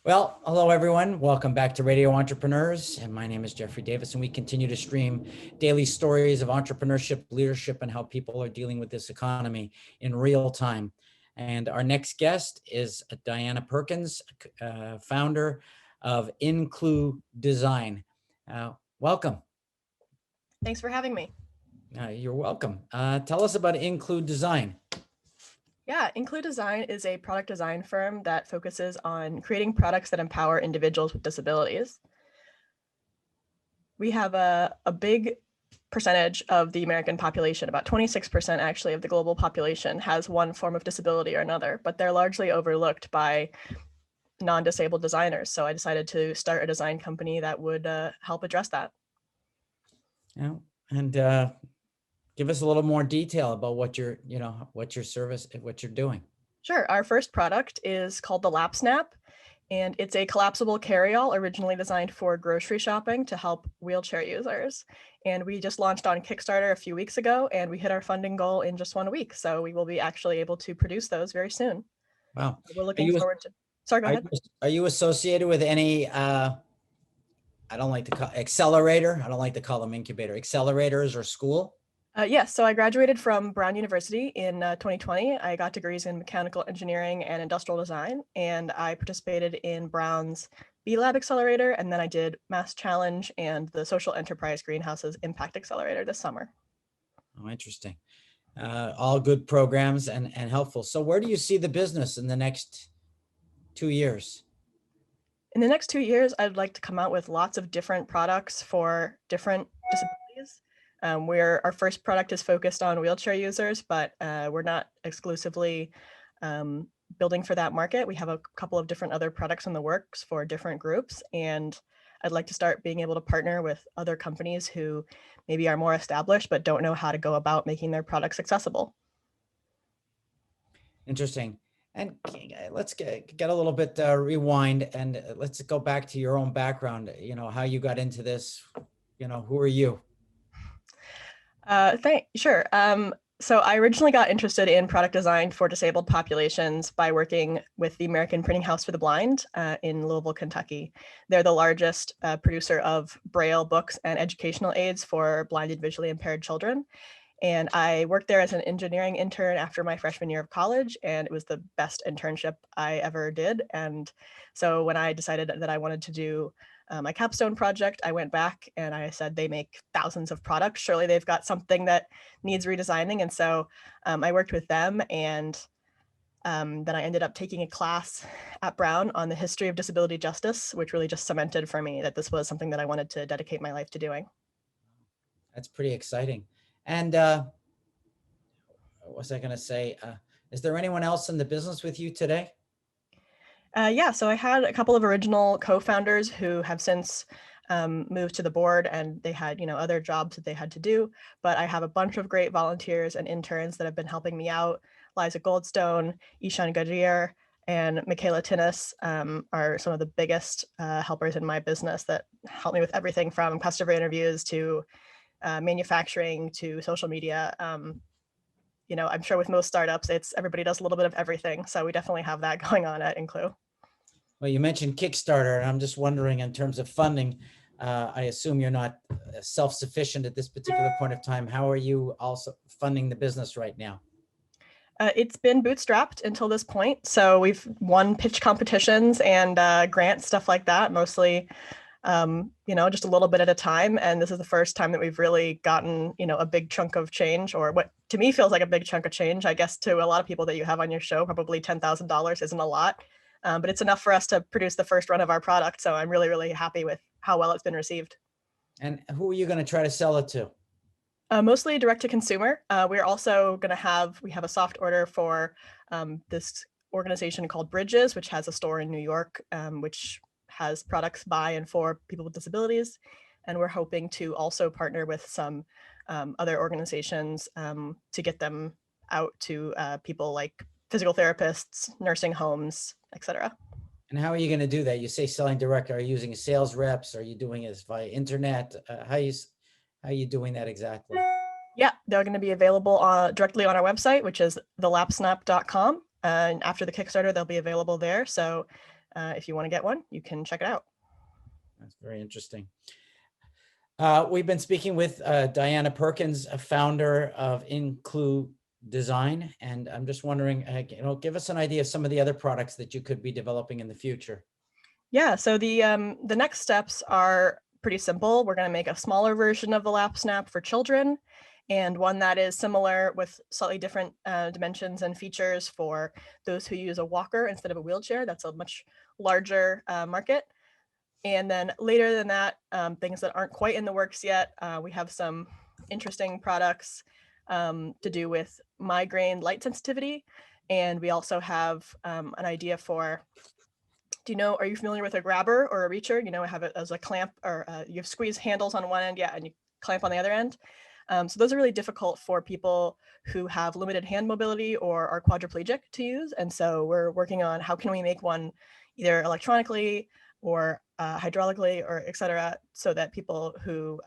Well, hello everyone. Welcome back to Radio Entrepreneurs. And my name is Jeffrey Davis, and we continue to stream daily stories of entrepreneurship, leadership, and how people are dealing with this economy in real time. And our next guest is Diana Perkins, founder of IncluDesign. Welcome. Thanks for having me. You're welcome. Tell us about IncluDesign. Yeah, IncluDesign is a product design firm that focuses on creating products that empower individuals with disabilities. We have a big percentage of the American population, about 26% actually of the global population has one form of disability or another, but they're largely overlooked by non-disabled designers. So I decided to start a design company that would help address that. Yeah, and give us a little more detail about what your service, what you're doing. Sure. Our first product is called the Lap Snap, and it's a collapsible carry-all originally designed for grocery shopping to help wheelchair users. And we just launched on Kickstarter a few weeks ago, and we hit our funding goal in just 1 week. So we will be actually able to produce those very soon. Wow. We're looking forward to. Sorry, go ahead. Are you associated with any, I don't like to call accelerator. I don't like to call them incubator, accelerators or school? Yes, so I graduated from Brown University in 2020. I got degrees in mechanical engineering and industrial design, and I participated in Brown's B-Lab Accelerator, and then I did Mass Challenge and the Social Enterprise Greenhouse's Impact Accelerator this summer. Oh, interesting. All good programs and helpful. So where do you see the business in the next 2 years? In the next 2 years, I'd like to come out with lots of different products for different disabilities. Our first product is focused on wheelchair users, but we're not exclusively building for that market. We have a couple of different other products in the works for different groups, and I'd like to start being able to partner with other companies who maybe are more established but don't know how to go about making their products accessible. Interesting. And let's get a little bit rewind, and let's go back to your own background, how you got into this, who are you? Sure. So I originally got interested in product design for disabled populations by working with the American Printing House for the Blind in Louisville, Kentucky. They're the largest producer of Braille books and educational aids for blind and visually impaired children. And I worked there as an engineering intern after my freshman year of college, and it was the best internship I ever did. And so when I decided that I wanted to do my capstone project, I went back and I said, they make thousands of products. Surely they've got something that needs redesigning. And so I worked with them, and then I ended up taking a class at Brown on the history of disability justice, which really just cemented for me that this was something that I wanted to dedicate my life to doing. That's pretty exciting. And what was I going to say? Is there anyone else in the business with you today? Yeah, so I had a couple of original co-founders who have since moved to the board, and they had, other jobs that they had to do. But I have a bunch of great volunteers and interns that have been helping me out. Liza Goldstone, Ishan Gajir, and Michaela Tinnis are some of the biggest helpers in my business that help me with everything from customer interviews to manufacturing to social media. I'm sure with most startups, everybody does a little bit of everything. So we definitely have that going on at Inclu. Well, you mentioned Kickstarter, and I'm just wondering, in terms of funding, I assume you're not self-sufficient at this particular point of time. How are you also funding the business right now? It's been bootstrapped until this point. So we've won pitch competitions and grants, stuff like that, mostly, just a little bit at a time. And this is the first time that we've really gotten, a big chunk of change, or what to me feels like a big chunk of change. I guess to a lot of people that you have on your show, probably $10,000 isn't a lot. But it's enough for us to produce the first run of our product. So I'm really, really happy with how well it's been received. And who are you going to try to sell it to? Mostly direct to consumer. We're also going to have a soft order for this organization called Bridges, which has a store in New York, which has products by and for people with disabilities. And we're hoping to also partner with some other organizations to get them out to people like physical therapists, nursing homes, etc. And how are you going to do that? You say selling direct. Are you using sales reps? Are you doing it via internet? How are you doing that exactly? Yeah, they're going to be available directly on our website, which is thelapsnap.com. And after the Kickstarter, they'll be available there. So if you want to get one, you can check it out. That's very interesting. We've been speaking with Diana Perkins, a founder of IncluDesign, and I'm just wondering, give us an idea of some of the other products that you could be developing in the future. Yeah, so the next steps are pretty simple. We're going to make a smaller version of the lap snap for children, and one that is similar with slightly different dimensions and features for those who use a walker instead of a wheelchair. That's a much larger market. And then later than that, things that aren't quite in the works yet, we have some interesting products to do with migraine light sensitivity. And we also have an idea for, are you familiar with a grabber or a reacher? Have it as a clamp, or you have squeeze handles on one end, and you clamp on the other end. So those are really difficult for people who have limited hand mobility or are quadriplegic to use. And so we're working on how can we make one either electronically or hydraulically, or et cetera, so that people who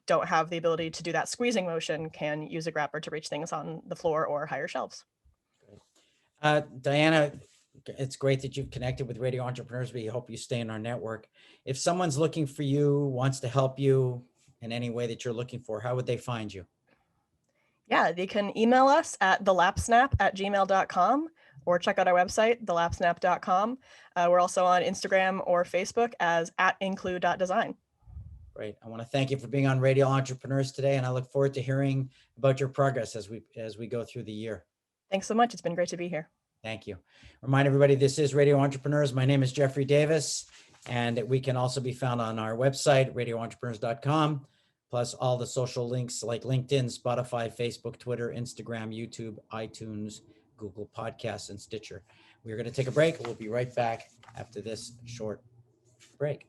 don't have the ability to do that squeezing motion can use a grabber to reach things on the floor or higher shelves. Diana, it's great that you've connected with Radio Entrepreneurs. We hope you stay in our network. If someone's looking for you, wants to help you in any way that you're looking for, how would they find you? Yeah, they can email us at thelapsnap@gmail.com or check out our website, thelapsnap.com. We're also on Instagram or Facebook as @include.design. Great. I want to thank you for being on Radio Entrepreneurs today, and I look forward to hearing about your progress as we go through the year. Thanks so much. It's been great to be here. Thank you. Remind everybody, this is Radio Entrepreneurs. My name is Jeffrey Davis, and we can also be found on our website, radioentrepreneurs.com, plus all the social links like LinkedIn, Spotify, Facebook, Twitter, Instagram, YouTube, iTunes, Google Podcasts, and Stitcher. We're going to take a break. We'll be right back after this short break.